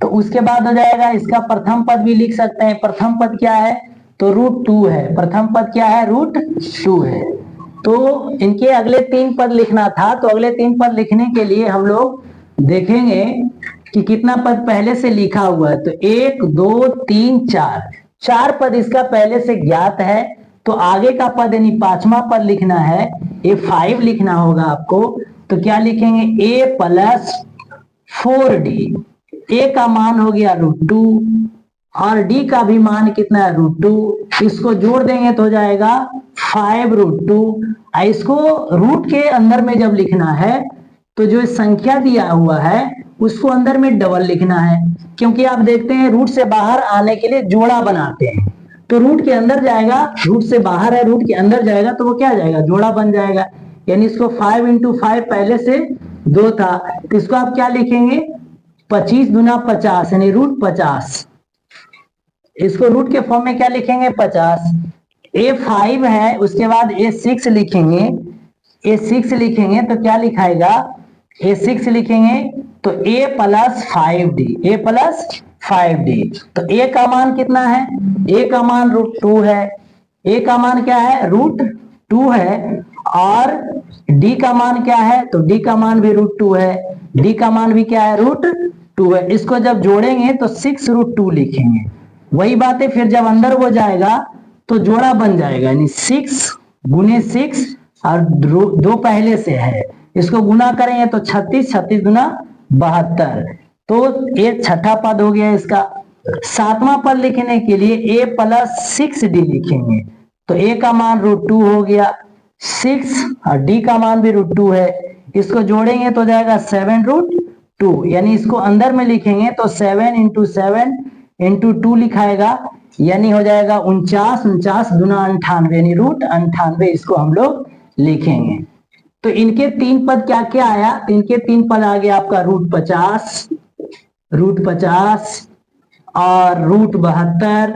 तो उसके बाद हो जाएगा इसका प्रथम पद भी लिख सकते हैं। प्रथम पद क्या है तो √2 है, प्रथम पद क्या है √2 है। तो इनके अगले 3 पद लिखना था, तो अगले 3 पद लिखने के लिए हम लोग देखेंगे कि कितना पद पहले से लिखा हुआ है, तो 1 2 3 4 पद इसका पहले से ज्ञात है। तो आगे का पद यानी 5वां पद लिखना है, A5 लिखना होगा आपको। तो क्या लिखेंगे a + 4d, a का मान हो गया √2 और d का भी मान कितना है √2, इसको जोड़ देंगे तो हो जाएगा 5√2। इसको रूट के अंदर में जब लिखना है तो जो संख्या दिया हुआ है उसको अंदर में डबल लिखना है, क्योंकि आप देखते हैं रूट से बाहर आने के लिए जोड़ा बनाते हैं, तो रूट के अंदर जाएगा, रूट से बाहर है रूट के अंदर जाएगा तो वो क्या जाएगा जोड़ा बन जाएगा। यानी इसको 5 × 5 पहले से 2 था, तो इसको आप क्या लिखेंगे 25 × 50 यानी √50। इसको रूट के फॉर्म में क्या लिखेंगे 50। A5 है, उसके बाद A6 लिखेंगे, A6 लिखेंगे तो क्या लिखाएगा A6 लिखेंगे तो a + 5d, a + 5d। तो a का मान कितना है, a का मान √2 है, a का मान क्या है √2 है, और d का मान क्या है तो d का मान भी √2 है, d का मान भी क्या है √2 है। इसको जब जोड़ेंगे तो 6√2 लिखेंगे। वही बात है फिर जब अंदर हो जाएगा तो जोड़ा बन जाएगा, यानी 6 × 6 और 2 पहले से है, इसको गुना करेंगे तो 36, 36 × 72, तो ये छठा पद हो गया इसका। 7वां पद लिखने के लिए a + 6d लिखेंगे, तो a का मान √2 हो गया, 6 और d का मान भी √2 है, इसको जोड़ेंगे तो जाएगा 7√2, यानी इसको अंदर में लिखेंगे तो 7 × 7 × 2 लिखाएगा, यानी हो जाएगा 49, 49 × 98 यानी √98, इसको हम लोग लिखेंगे। तो इनके 3 पद क्या क्या आया, इनके 3 पद आ गया आपका √50 और √72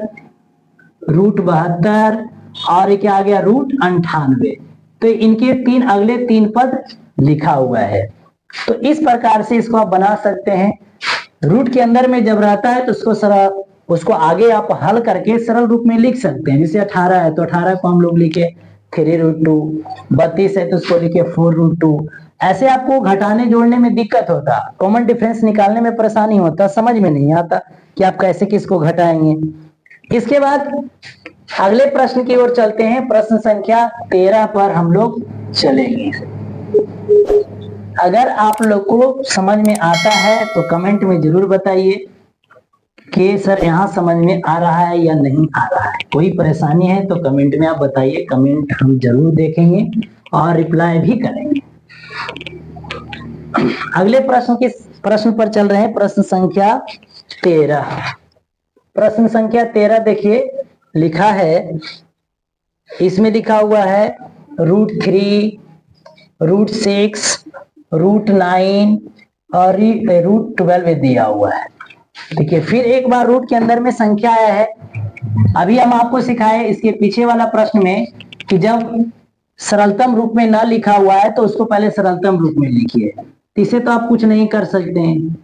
और क्या आ गया √98। तो इनके अगले 3 पद लिखा हुआ है। तो इस प्रकार से इसको आप बना सकते हैं। रूट के अंदर में जब रहता है तो उसको आगे आप हल करके सरल रूप में लिख सकते हैं। जैसे 18 है तो 18 को हम लोग लिखे 3√2, 32 है तो उसको लिखिए 4√2। ऐसे आपको घटाने जोड़ने में दिक्कत होता, कॉमन डिफरेंस निकालने में परेशानी होता, समझ में नहीं आता कि आप कैसे किसको घटाएंगे। इसके बाद अगले प्रश्न की ओर चलते हैं। प्रश्न संख्या 13 पर हम लोग चलेंगे। अगर आप लोग को समझ में आता है तो कमेंट में जरूर बताइए कि सर यहाँ समझ में आ रहा है या नहीं आ रहा है। कोई परेशानी है तो कमेंट में आप बताइए, कमेंट हम जरूर देखेंगे और रिप्लाई भी करेंगे। अगले प्रश्न पर चल रहे हैं। प्रश्न संख्या 13। प्रश्न संख्या 13 देखिए, लिखा है, इसमें लिखा हुआ है √3, √6, √9 और √12 दिया हुआ है। देखिए फिर एक बार रूट के अंदर में संख्या आया है। अभी हम आपको सिखाए इसके पीछे वाला प्रश्न में कि जब सरलतम रूप में ना लिखा हुआ है तो उसको पहले सरलतम रूप में लिखिए। इसे तो आप कुछ नहीं कर सकते हैं,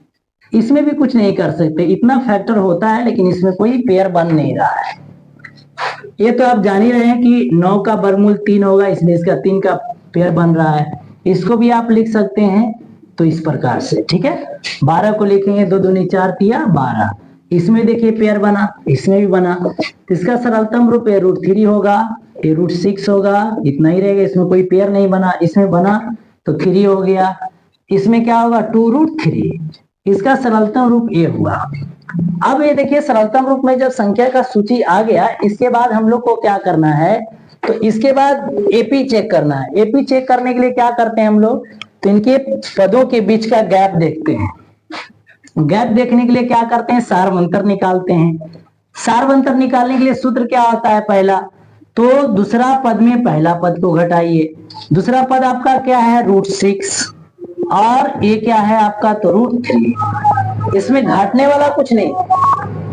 इसमें भी कुछ नहीं कर सकते, इतना फैक्टर होता है, लेकिन इसमें कोई पेयर बन नहीं रहा है। ये तो आप जान ही रहे हैं कि 9 का वर्गमूल 3 होगा, इसमें इसका 3 का पेयर बन रहा है। इसको भी आप लिख सकते हैं तो इस प्रकार से, ठीक है। 12 को लिखेंगे 2 दूनी 4 तिया 12। इसमें देखिए पेयर बना, इसमें भी बना, तो इसका सरलतम रूप है √3 होगा, ये √6 होगा, इतना ही रहेगा, इसमें कोई पेयर नहीं बना। इसमें बना तो 3 हो गया, इसमें क्या होगा 2√3, इसका सरलतम रूप ये हुआ। अब ये देखिए सरलतम रूप में जब संख्या का सूची आ गया, इसके बाद हम लोग को क्या करना है, तो इसके बाद एपी चेक करना है। एपी चेक करने के लिए क्या करते हैं हम लोग, तो इनके पदों के बीच का गैप देखते हैं। गैप देखने के लिए क्या करते हैं, सारवंतर निकालते हैं। सारवंतर निकालने के लिए सूत्र क्या होता है, पहला तो दूसरा पद में पहला पद को घटाइए। दूसरा पद आपका क्या है √6 और ये क्या है आपका तो √3। इसमें घटाने वाला कुछ नहीं,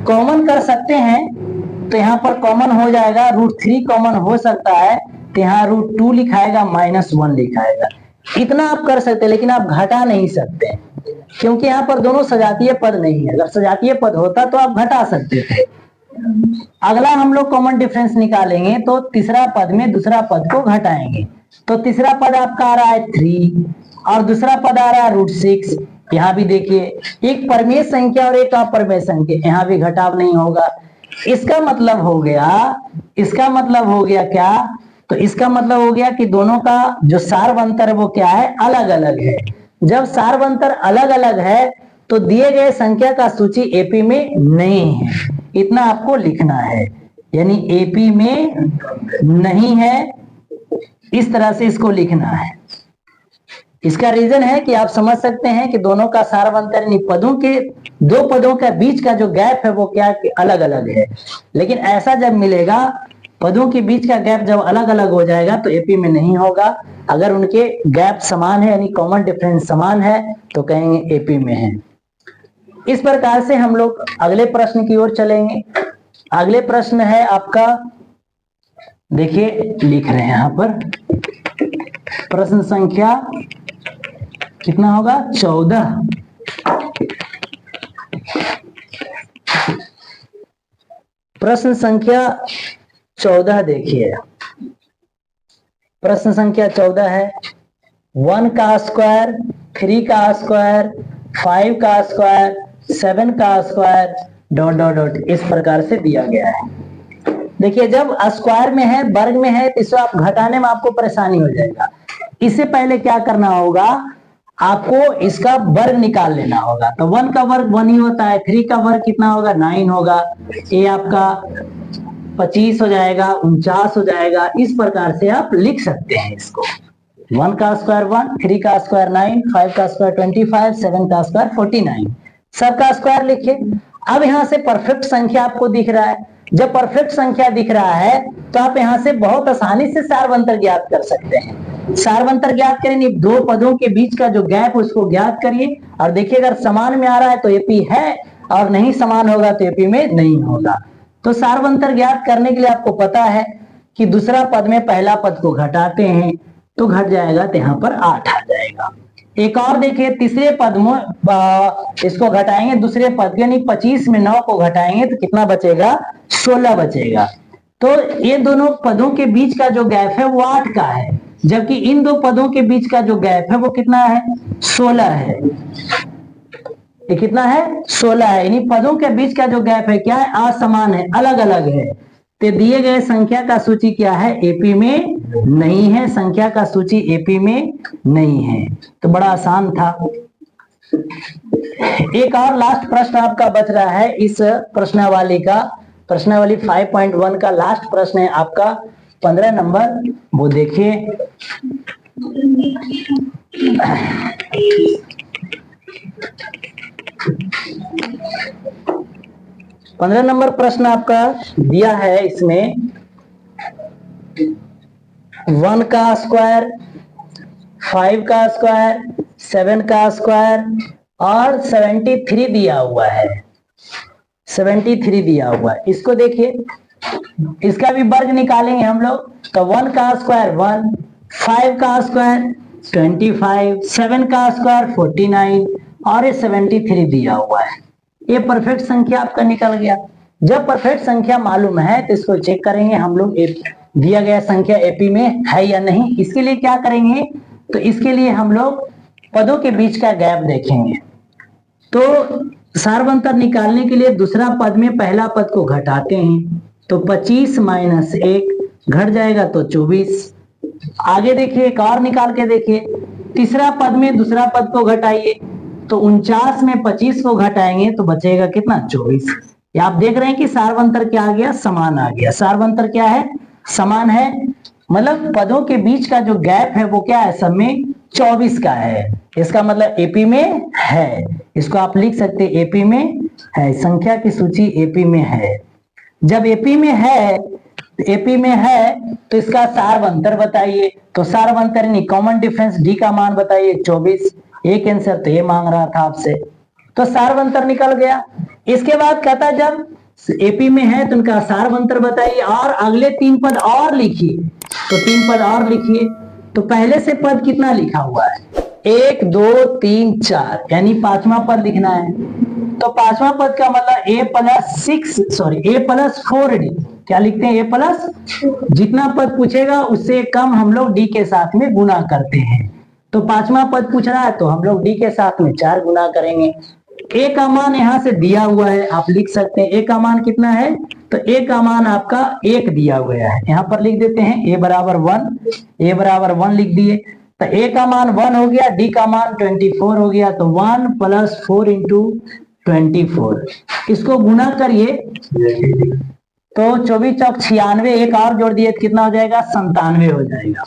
कॉमन कर सकते हैं तो यहाँ पर कॉमन हो जाएगा, √3 कॉमन हो सकता है तो यहाँ √2 लिखाएगा, -1 लिखाएगा। इतना आप कर सकते हैं, लेकिन आप घटा नहीं सकते क्योंकि यहाँ पर दोनों सजातीय पद नहीं है। अगर सजातीय पद होता तो आप घटा सकते थे। अगला हम लोग कॉमन डिफरेंस निकालेंगे तो तीसरा पद में दूसरा पद को घटाएंगे। तो तीसरा पद आपका आ रहा है 3 और दूसरा पद आ रहा है √6। यहाँ भी देखिए एक परमेय संख्या और एक अपरमेय संख्या, यहाँ भी घटाव नहीं होगा। इसका मतलब हो गया क्या, तो इसका मतलब हो गया कि दोनों का जो सारवंतर है वो क्या है, अलग अलग है। जब सारवंतर अलग अलग है तो दिए गए संख्या का सूची एपी में नहीं है, इतना आपको लिखना है, यानी एपी में नहीं है, इस तरह से इसको लिखना है। इसका रीजन है कि आप समझ सकते हैं कि दोनों का सारवंतर यानी पदों के दो पदों के बीच का जो गैप है वो क्या अलग अलग है। लेकिन ऐसा जब मिलेगा, पदों के बीच का गैप जब अलग अलग हो जाएगा तो एपी में नहीं होगा। अगर उनके गैप समान है यानी कॉमन डिफरेंस समान है तो कहेंगे एपी में है। इस प्रकार से हम लोग अगले प्रश्न की ओर चलेंगे। अगले प्रश्न है आपका, देखिए लिख रहे हैं यहां पर, प्रश्न संख्या कितना होगा 14। प्रश्न संख्या 14 देखिए, प्रश्न संख्या 14 है 1 का स्क्वायर, 3 का स्क्वायर, 5 का स्क्वायर, 7 का स्क्वायर डॉट डॉट डॉट इस प्रकार से दिया गया है। देखिए जब स्क्वायर में है, वर्ग में है, तो इसको आप घटाने में आपको परेशानी हो जाएगा। इससे पहले क्या करना होगा, आपको इसका वर्ग निकाल लेना होगा। तो 1 का वर्ग 1 ही होता है, 3 का वर्ग कितना होगा 9 होगा, ये आपका 25 हो जाएगा, 49 हो जाएगा। इस प्रकार से आप लिख सकते हैं इसको। 1 का स्क्वायर 1, 3 का स्क्वायर 9, 5 का स्क्वायर 25, 7 का स्क्वायर 49, सबका स्क्वायर लिखिए। अब यहाँ से परफेक्ट संख्या आपको दिख रहा है। जब परफेक्ट संख्या दिख रहा है तो आप यहाँ से बहुत आसानी से सारवंतर ज्ञात कर सकते हैं। सारवंतर ज्ञात करेंगे, दो पदों के बीच का जो गैप उसको ज्ञात करिए और देखिए अगर समान में आ रहा है तो एपी है और नहीं समान होगा तो एपी में नहीं होगा। तो सारवंतर ज्ञात करने के लिए आपको पता है कि दूसरा पद में पहला पद को घटाते हैं तो घट जाएगा, तो यहाँ पर 8 आ जाएगा। एक और देखिए, तीसरे पद में इसको घटाएंगे, दूसरे पद यानी 25 में 9 को घटाएंगे तो कितना बचेगा 16 बचेगा। तो ये दोनों पदों के बीच का जो गैप है वो 8 का है, जबकि इन दो पदों के बीच का जो गैप है वो कितना है? 16 है। ये कितना है? 16 है। इन्हीं पदों के बीच का जो गैप है क्या है? असमान है, अलग अलग है। तो दिए गए संख्या का सूची क्या है? एपी में नहीं है। संख्या का सूची एपी में नहीं है। तो बड़ा आसान था। एक और लास्ट प्रश्न आपका बच रहा है इस प्रश्नावली का। प्रश्नावली 5.1 का लास्ट प्रश्न है आपका 15 नंबर, वो देखिए। 15 नंबर प्रश्न आपका दिया है, इसमें 1 का स्क्वायर, 5 का स्क्वायर, 7 का स्क्वायर और 73 दिया हुआ है। 73 दिया हुआ है। इसको देखिए, इसका भी वर्ग निकालेंगे हम लोग। तो 1 का स्क्वायर 1, 5 का स्क्वायर 25, 7 का स्क्वायर 49 और ये 73 दिया हुआ है। ये परफेक्ट संख्या आपका निकल गया। जब परफेक्ट संख्या मालूम है तो इसको चेक करेंगे हम लोग दिया गया संख्या एपी में है या नहीं। इसके लिए क्या करेंगे? तो इसके लिए हम लोग पदों के बीच का गैप देखेंगे। तो सार्वंतर निकालने के लिए दूसरा पद में पहला पद को घटाते हैं। तो 25 - 1 घट जाएगा तो 24। आगे देखिए, एक और निकाल के देखिए। तीसरा पद में दूसरा पद को घटाइए। तो 49 में 25 को घटाएंगे तो बचेगा कितना? 24। ये आप देख रहे हैं कि सार्वंतर क्या आ गया? समान आ गया। सार्वंतर क्या है? समान है। मतलब पदों के बीच का जो गैप है वो क्या है? सब में 24 का है। इसका मतलब एपी में है। इसको आप लिख सकते हैं एपी में है। संख्या की सूची एपी में है। जब एपी में है, एपी में है तो इसका सार्वंतर बताइए। तो सार्वंतर यानी कॉमन डिफरेंस डी का मान बताइए 24। एक आंसर तो ये मांग रहा था आपसे, तो सार्वंतर निकल गया। इसके बाद कहता जब एपी में है तो उनका सार्वंतर बताइए और अगले 3 पद और लिखिए। तो 3 पद और लिखिए। तो पहले से पद कितना लिखा हुआ है? 1 2 3 4, यानी 5वां पद लिखना है। तो 5वां पद का मतलब A+4D। क्या लिखते हैं? A+, जितना पद पूछेगा उससे कम हम लोग डी के साथ में गुना करते हैं। तो 5वां पद पूछ रहा है तो हम लोग डी के साथ में 4 गुना करेंगे। ए का मान यहां से दिया हुआ है, आप लिख सकते हैं। ए का मान कितना है? तो ए का मान आपका 1 दिया हुआ है। यहां पर लिख देते हैं ए बराबर 1। ए बराबर 1 लिख दिए। तो ए का मान 1 हो गया, डी का मान 24 हो गया। तो 1 + 4 × 24, इसको गुना करिए तो 24 चौक 96, एक और जोड़ दिए तो कितना हो जाएगा? 97 हो जाएगा।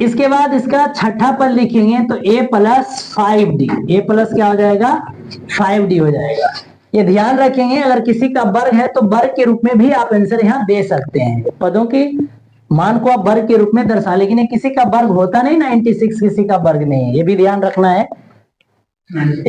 इसके बाद इसका छठा पद लिखेंगे तो A+5D। A प्लस क्या हो जाएगा? 5D हो जाएगा। ये ध्यान रखेंगे, अगर किसी का वर्ग है तो वर्ग के रूप में भी आप आंसर यहाँ दे सकते हैं। पदों के मान को आप वर्ग के रूप में दर्शा, लेकिन किसी का वर्ग होता नहीं, 96 किसी का वर्ग नहीं है, ये भी ध्यान रखना है।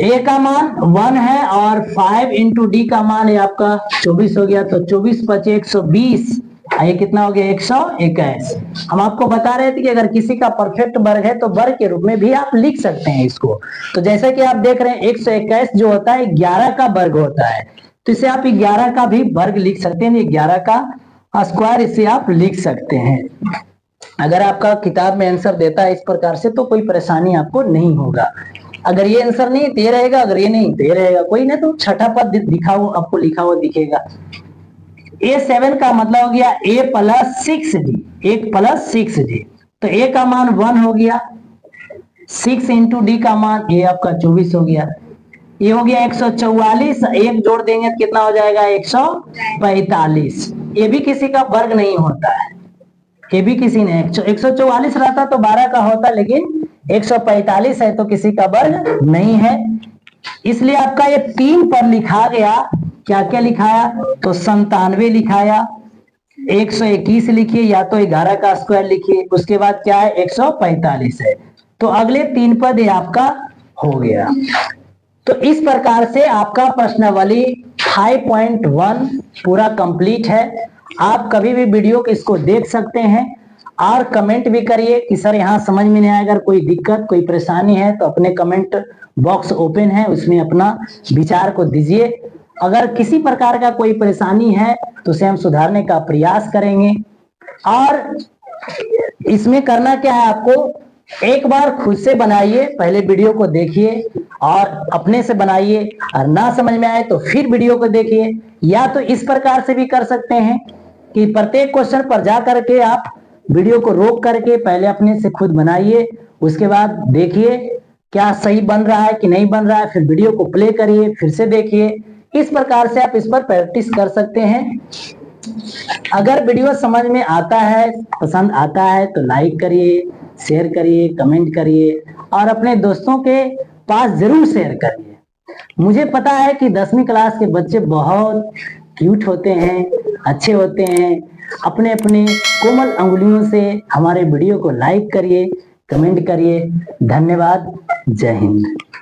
ए का मान 1 है और 5 × D का मान है आपका 24 हो गया। तो 24 × 5 = 120। ये कितना हो गया? 121। हम आपको बता रहे थे कि अगर किसी का परफेक्ट वर्ग है तो वर्ग के रूप में भी आप लिख सकते हैं इसको। तो जैसे कि आप देख रहे हैं 121 जो होता है 11 का वर्ग होता है, तो इसे आप 11 का भी वर्ग लिख सकते हैं। 11 का स्क्वायर इसे आप लिख सकते हैं। अगर आपका किताब में आंसर देता है इस प्रकार से तो कोई परेशानी आपको नहीं होगा। अगर ये आंसर नहीं दे रहेगा, अगर ये नहीं दे रहेगा कोई ना, तो छठा पद दिखा हुआ आपको लिखा हुआ दिखेगा। A7 का मतलब हो गया A+6D। 1+6D। तो A का मान 1 हो गया, 6 × D का मान ये आपका 24 हो गया। ये हो गया 144। एक जोड़ देंगे तो कितना हो जाएगा? 145। ये भी किसी का वर्ग नहीं होता है। ये भी किसी ने 144 रहता तो 12 का होता, लेकिन 145 है तो किसी का वर्ग नहीं है। इसलिए आपका ये 3 पर लिखा गया। क्या क्या लिखाया? तो 97 लिखाया, 121 लिखिए, या तो 11 का स्क्वायर लिखिए। उसके बाद क्या है? 145 है। तो अगले 3 पद ये आपका हो गया। तो इस प्रकार से आपका प्रश्नावली 5.1 पूरा कंप्लीट है। आप कभी भी वीडियो को इसको देख सकते हैं और कमेंट भी करिए कि सर यहाँ समझ में नहीं आया। अगर कोई दिक्कत, कोई परेशानी है तो अपने कमेंट बॉक्स ओपन है, उसमें अपना विचार को दीजिए। अगर किसी प्रकार का कोई परेशानी है तो उसे हम सुधारने का प्रयास करेंगे। और इसमें करना क्या है, आपको एक बार खुद से बनाइए, पहले वीडियो को देखिए और अपने से बनाइए, और ना समझ में आए तो फिर वीडियो को देखिए। या तो इस प्रकार से भी कर सकते हैं कि प्रत्येक क्वेश्चन पर जा करके आप वीडियो को रोक करके पहले अपने से खुद बनाइए, उसके बाद देखिए क्या सही बन रहा है कि नहीं बन रहा है, फिर वीडियो को प्ले करिए, फिर से देखिए। इस प्रकार से आप इस पर प्रैक्टिस कर सकते हैं। अगर वीडियो समझ में आता है, पसंद आता है तो लाइक करिए, शेयर करिए, कमेंट करिए और अपने दोस्तों के पास जरूर शेयर करिए। मुझे पता है कि 10वीं क्लास के बच्चे बहुत क्यूट होते हैं, अच्छे होते हैं। अपने अपने कोमल अंगुलियों से हमारे वीडियो को लाइक करिए, कमेंट करिए। धन्यवाद। जय हिंद।